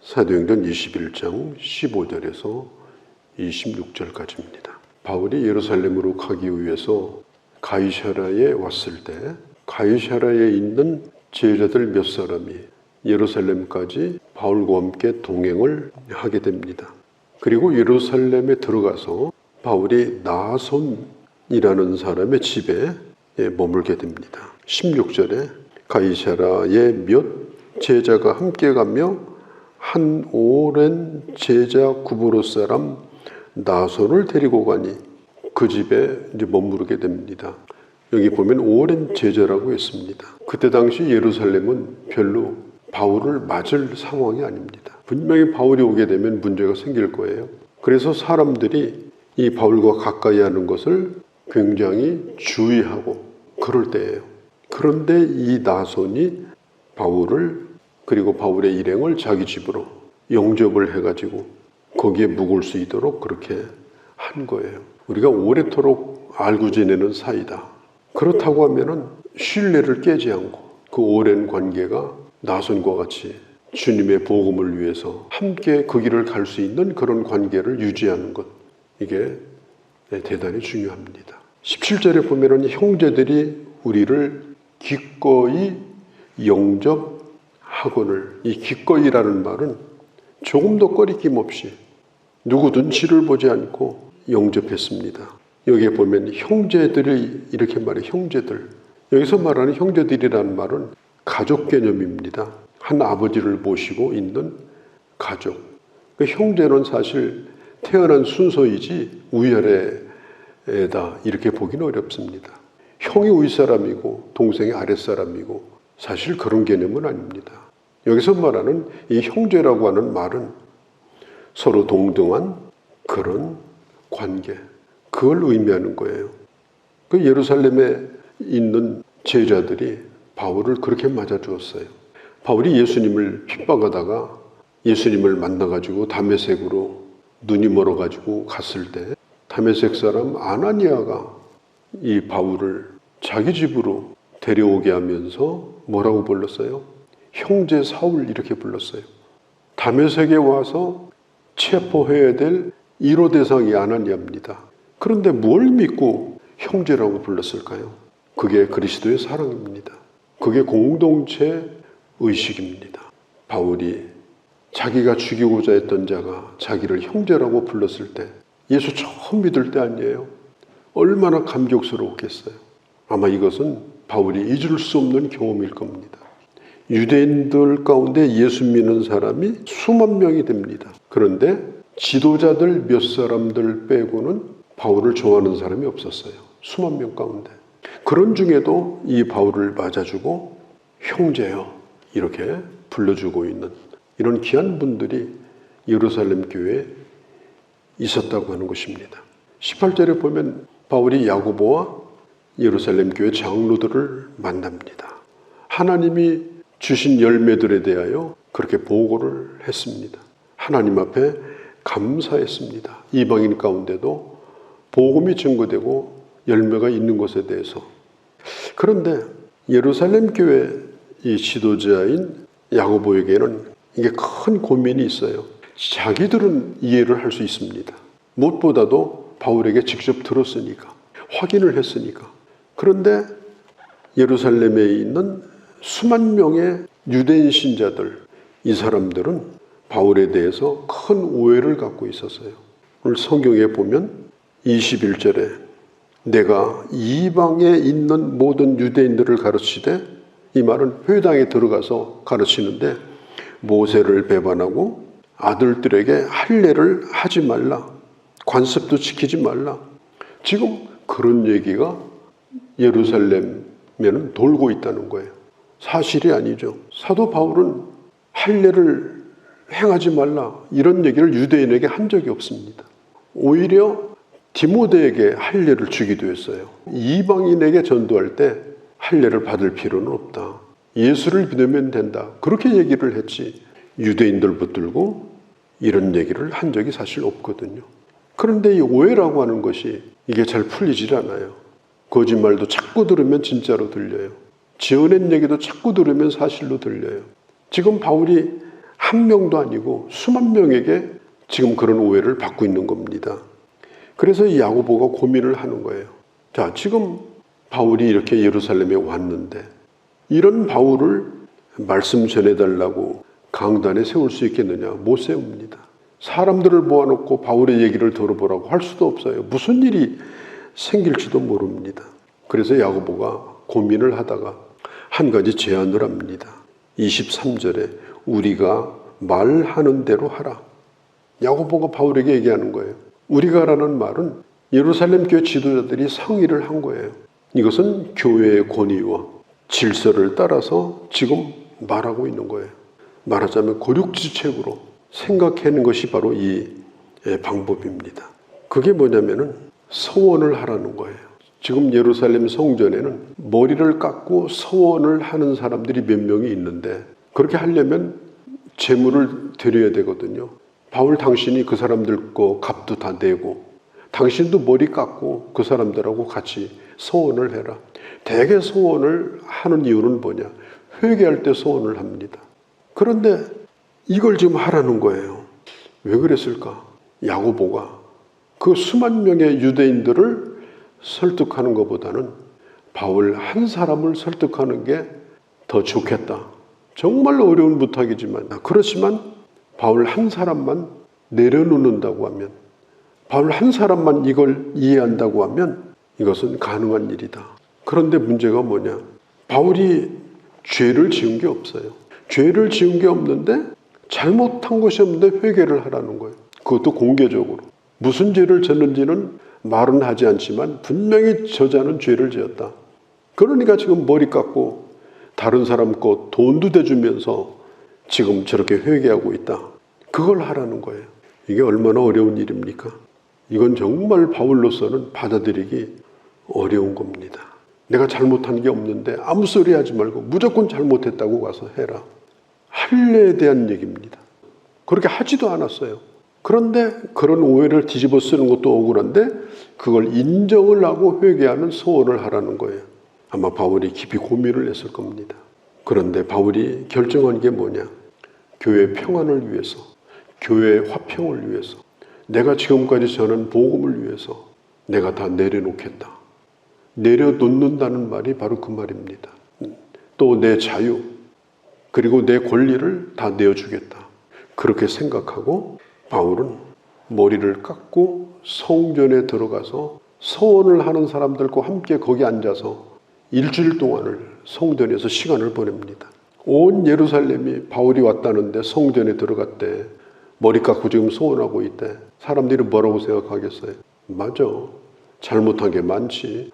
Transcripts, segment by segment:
사도행전 21장 15절에서 26절까지입니다. 바울이 예루살렘으로 가기 위해서 가이사랴에 왔을 때 가이사랴에 있는 제자들 몇 사람이 예루살렘까지 바울과 함께 동행을 하게 됩니다. 그리고 예루살렘에 들어가서 바울이 나손이라는 사람의 집에 머물게 됩니다. 16절에 가이사랴에 몇 제자가 함께 가며 한 오랜 제자 구브로 사람 나손을 데리고 가니 그 집에 이제 머무르게 됩니다. 여기 보면 오랜 제자라고 했습니다. 그때 당시 예루살렘은 별로 바울을 맞을 상황이 아닙니다. 분명히 바울이 오게 되면 문제가 생길 거예요. 그래서 사람들이 이 바울과 가까이 하는 것을 굉장히 주의하고 그럴 때예요. 그런데 이 나손이 바울을 그리고 바울의 일행을 자기 집으로 영접을 해가지고 거기에 묵을 수 있도록 그렇게 한 거예요. 우리가 오래도록 알고 지내는 사이다. 그렇다고 하면은 신뢰를 깨지 않고 그 오랜 관계가 나손과 같이 주님의 복음을 위해서 함께 그 길을 갈 수 있는 그런 관계를 유지하는 것, 이게 대단히 중요합니다. 17절에 보면은 형제들이 우리를 기꺼이 영접하거늘, 이 기꺼이라는 말은 조금도 꺼리낌 없이 누구 눈치를 보지 않고 영접했습니다. 여기에 보면 형제들이 이렇게 말해, 형제들. 여기서 말하는 형제들이라는 말은 가족 개념입니다. 한 아버지를 모시고 있는 가족. 그 형제는 사실 태어난 순서이지 위아래다 이렇게 보기는 어렵습니다. 형이 윗사람이고 동생이 아랫사람이고 사실 그런 개념은 아닙니다. 여기서 말하는 이 형제라고 하는 말은 서로 동등한 그런 관계, 그걸 의미하는 거예요. 그 예루살렘에 있는 제자들이 바울을 그렇게 맞아주었어요. 바울이 예수님을 핍박하다가 예수님을 만나가지고 다메섹으로 눈이 멀어가지고 갔을 때 다메섹 사람 아나니아가 이 바울을 자기 집으로 데려오게 하면서 뭐라고 불렀어요? 형제 사울 이렇게 불렀어요. 다메섹에 와서 체포해야 될 1호 대상이 아나니아입니다. 그런데 뭘 믿고 형제라고 불렀을까요? 그게 그리스도의 사랑입니다. 그게 공동체 의식입니다. 바울이 자기가 죽이고자 했던 자가 자기를 형제라고 불렀을 때 예수 처음 믿을 때 아니에요? 얼마나 감격스러웠겠어요. 아마 이것은 바울이 잊을 수 없는 경험일 겁니다. 유대인들 가운데 예수 믿는 사람이 수만 명이 됩니다. 그런데 지도자들 몇 사람들 빼고는 바울을 좋아하는 사람이 없었어요. 수만 명 가운데. 그런 중에도 이 바울을 맞아주고 형제여 이렇게 불러주고 있는 이런 귀한 분들이 예루살렘 교회에 있었다고 하는 것입니다. 18절에 보면 바울이 야고보와 예루살렘 교회 장로들을 만납니다. 하나님이 주신 열매들에 대하여 그렇게 보고를 했습니다. 하나님 앞에 감사했습니다. 이방인 가운데도 복음이 증거되고 열매가 있는 것에 대해서. 그런데 예루살렘 교회 이 지도자인 야고보에게는 이게 큰 고민이 있어요. 자기들은 이해를 할 수 있습니다. 무엇보다도 바울에게 직접 들었으니까, 확인을 했으니까. 그런데 예루살렘에 있는 수만 명의 유대인 신자들, 이 사람들은 바울에 대해서 큰 오해를 갖고 있었어요. 오늘 성경에 보면 21절에 내가 이방에 있는 모든 유대인들을 가르치되, 이 말은 회당에 들어가서 가르치는데 모세를 배반하고 아들들에게 할례를 하지 말라, 관습도 지키지 말라. 지금 그런 얘기가 예루살렘에는 돌고 있다는 거예요. 사실이 아니죠. 사도 바울은 할례를 행하지 말라 이런 얘기를 유대인에게 한 적이 없습니다. 오히려 디모데에게 할례를 주기도 했어요. 이방인에게 전도할 때 할례를 받을 필요는 없다. 예수를 믿으면 된다. 그렇게 얘기를 했지 유대인들 붙들고 이런 얘기를 한 적이 사실 없거든요. 그런데 이 오해라고 하는 것이 이게 잘 풀리질 않아요. 거짓말도 자꾸 들으면 진짜로 들려요. 지어낸 얘기도 자꾸 들으면 사실로 들려요. 지금 바울이 한 명도 아니고 수만 명에게 지금 그런 오해를 받고 있는 겁니다. 그래서 이 야고보가 고민을 하는 거예요. 자, 지금 바울이 이렇게 예루살렘에 왔는데 이런 바울을 말씀 전해달라고 강단에 세울 수 있겠느냐? 못 세웁니다. 사람들을 모아놓고 바울의 얘기를 들어보라고 할 수도 없어요. 무슨 일이 생길지도 모릅니다. 그래서 야고보가 고민을 하다가 한 가지 제안을 합니다. 23절에 우리가 말하는 대로 하라. 야고보가 바울에게 얘기하는 거예요. 우리가라는 말은 예루살렘 교회 지도자들이 상의를 한 거예요. 이것은 교회의 권위와 질서를 따라서 지금 말하고 있는 거예요. 말하자면 고륙지책으로 생각하는 것이 바로 이 방법입니다. 그게 뭐냐면은 서원을 하라는 거예요. 지금 예루살렘 성전에는 머리를 깎고 서원을 하는 사람들이 몇 명이 있는데 그렇게 하려면 제물을 드려야 되거든요. 바울 당신이 그 사람들 거 값도 다 내고 당신도 머리 깎고 그 사람들하고 같이 서원을 해라. 대개 서원을 하는 이유는 뭐냐? 회개할 때 서원을 합니다. 그런데 이걸 지금 하라는 거예요. 왜 그랬을까? 야고보가 그 수만 명의 유대인들을 설득하는 것보다는 바울 한 사람을 설득하는 게 더 좋겠다. 정말 어려운 부탁이지만 그렇지만 바울 한 사람만 내려놓는다고 하면 바울 한 사람만 이걸 이해한다고 하면 이것은 가능한 일이다. 그런데 문제가 뭐냐? 바울이 죄를 지은 게 없어요. 죄를 지은 게 없는데 잘못한 것이 없는데 회개를 하라는 거예요. 그것도 공개적으로. 무슨 죄를 졌는지는 말은 하지 않지만 분명히 저자는 죄를 지었다. 그러니까 지금 머리 깎고 다른 사람 거 돈도 대주면서 지금 저렇게 회개하고 있다. 그걸 하라는 거예요. 이게 얼마나 어려운 일입니까? 이건 정말 바울로서는 받아들이기 어려운 겁니다. 내가 잘못한 게 없는데 아무 소리 하지 말고 무조건 잘못했다고 가서 해라. 할례에 대한 얘기입니다. 그렇게 하지도 않았어요. 그런데 그런 오해를 뒤집어 쓰는 것도 억울한데 그걸 인정을 하고 회개하는 소원을 하라는 거예요. 아마 바울이 깊이 고민을 했을 겁니다. 그런데 바울이 결정한 게 뭐냐? 교회 평안을 위해서, 교회 화평을 위해서, 내가 지금까지 전한 복음을 위해서 내가 다 내려놓겠다. 내려놓는다는 말이 바로 그 말입니다. 또 내 자유, 그리고 내 권리를 다 내어주겠다. 그렇게 생각하고 바울은 머리를 깎고 성전에 들어가서 서원을 하는 사람들과 함께 거기 앉아서 일주일 동안을 성전에서 시간을 보냅니다. 온 예루살렘이 바울이 왔다는데 성전에 들어갔대. 머리 깎고 지금 서원하고 있대. 사람들이 뭐라고 생각하겠어요? 맞아. 잘못한 게 많지.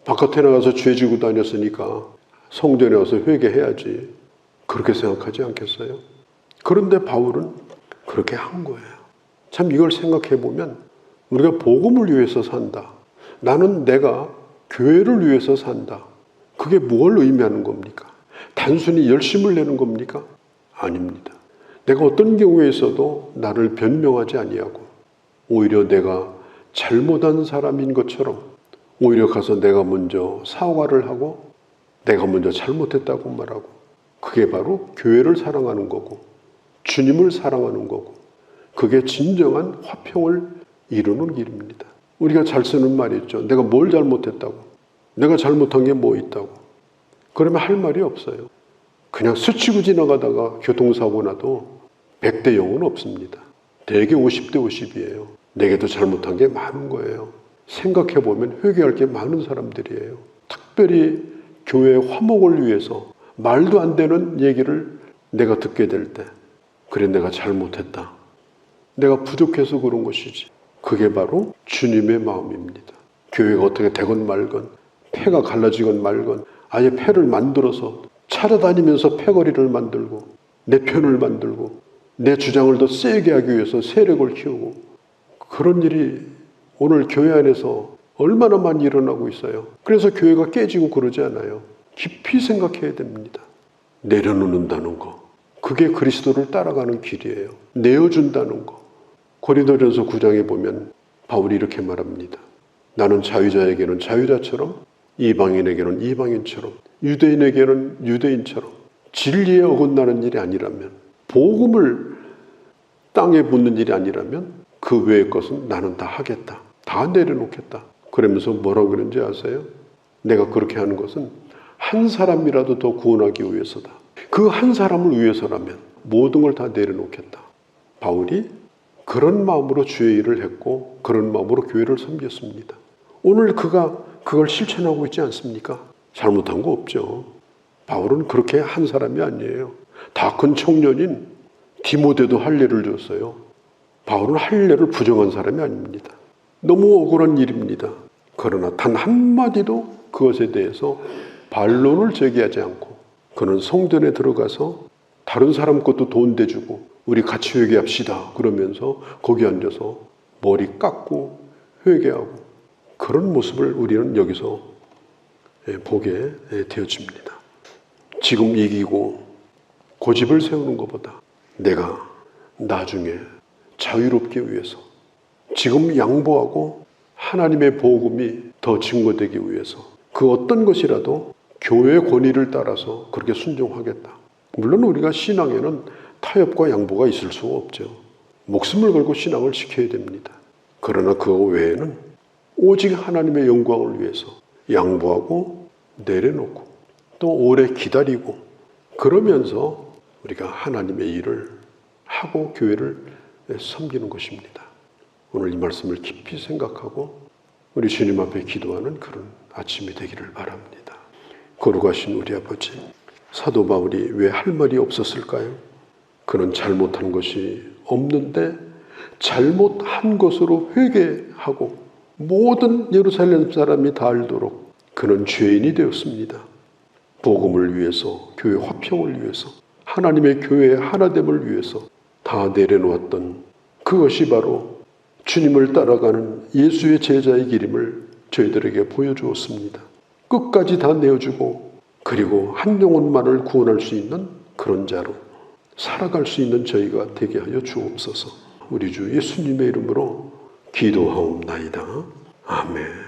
바깥에 나가서 죄 지고 다녔으니까 성전에 와서 회개해야지. 그렇게 생각하지 않겠어요? 그런데 바울은 그렇게 한 거예요. 참 이걸 생각해 보면 우리가 복음을 위해서 산다. 나는 내가 교회를 위해서 산다. 그게 뭘 의미하는 겁니까? 단순히 열심을 내는 겁니까? 아닙니다. 내가 어떤 경우에 있어도 나를 변명하지 아니하고 오히려 내가 잘못한 사람인 것처럼 오히려 가서 내가 먼저 사과를 하고 내가 먼저 잘못했다고 말하고 그게 바로 교회를 사랑하는 거고 주님을 사랑하는 거고 그게 진정한 화평을 이루는 길입니다. 우리가 잘 쓰는 말이 있죠. 내가 뭘 잘못했다고. 내가 잘못한 게 뭐 있다고. 그러면 할 말이 없어요. 그냥 스치고 지나가다가 교통사고 나도 100대 0은 없습니다. 대개 50대 50이에요. 내게도 잘못한 게 많은 거예요. 생각해보면 회개할 게 많은 사람들이에요. 특별히 교회의 화목을 위해서 말도 안 되는 얘기를 내가 듣게 될 때 그래 내가 잘못했다. 내가 부족해서 그런 것이지. 그게 바로 주님의 마음입니다. 교회가 어떻게 되건 말건 패가 갈라지건 말건 아예 패를 만들어서 찾아다니면서 패거리를 만들고 내 편을 만들고 내 주장을 더 세게 하기 위해서 세력을 키우고 그런 일이 오늘 교회 안에서 얼마나 많이 일어나고 있어요. 그래서 교회가 깨지고 그러지 않아요. 깊이 생각해야 됩니다. 내려놓는다는 거. 그게 그리스도를 따라가는 길이에요. 내어준다는 거. 고린도전서 9장에 보면 바울이 이렇게 말합니다. 나는 자유자에게는 자유자처럼 이방인에게는 이방인처럼 유대인에게는 유대인처럼 진리에 어긋나는 일이 아니라면 복음을 땅에 묻는 일이 아니라면 그 외의 것은 나는 다 하겠다. 다 내려놓겠다. 그러면서 뭐라고 그러는지 아세요? 내가 그렇게 하는 것은 한 사람이라도 더 구원하기 위해서다. 그 한 사람을 위해서라면 모든 걸 다 내려놓겠다. 바울이 그런 마음으로 주의 일을 했고 그런 마음으로 교회를 섬겼습니다. 오늘 그가 그걸 실천하고 있지 않습니까? 잘못한 거 없죠. 바울은 그렇게 한 사람이 아니에요. 다 큰 청년인 디모데도 할례를 줬어요. 바울은 할례를 부정한 사람이 아닙니다. 너무 억울한 일입니다. 그러나 단 한마디도 그것에 대해서 반론을 제기하지 않고 그는 성전에 들어가서 다른 사람 것도 돈 대주고 우리 같이 회개합시다 그러면서 거기 앉아서 머리 깎고 회개하고 그런 모습을 우리는 여기서 보게 되어집니다. 지금 이기고 고집을 세우는 것보다 내가 나중에 자유롭기 위해서 지금 양보하고 하나님의 복음이 더 증거되기 위해서 그 어떤 것이라도 교회의 권위를 따라서 그렇게 순종하겠다. 물론 우리가 신앙에는 타협과 양보가 있을 수가 없죠. 목숨을 걸고 신앙을 지켜야 됩니다. 그러나 그 외에는 오직 하나님의 영광을 위해서 양보하고 내려놓고 또 오래 기다리고 그러면서 우리가 하나님의 일을 하고 교회를 섬기는 것입니다. 오늘 이 말씀을 깊이 생각하고 우리 주님 앞에 기도하는 그런 아침이 되기를 바랍니다. 거룩하신 우리 아버지, 사도 바울이 왜 할 말이 없었을까요? 그는 잘못한 것이 없는데 잘못한 것으로 회개하고 모든 예루살렘 사람이 다 알도록 그는 죄인이 되었습니다. 복음을 위해서, 교회 화평을 위해서, 하나님의 교회의 하나됨을 위해서 다 내려놓았던 그것이 바로 주님을 따라가는 예수의 제자의 길임을 저희들에게 보여주었습니다. 끝까지 다 내어주고 그리고 한 영혼만을 구원할 수 있는 그런 자로 살아갈 수 있는 저희가 되게 하여 주옵소서. 우리 주 예수님의 이름으로 기도하옵나이다. 아멘.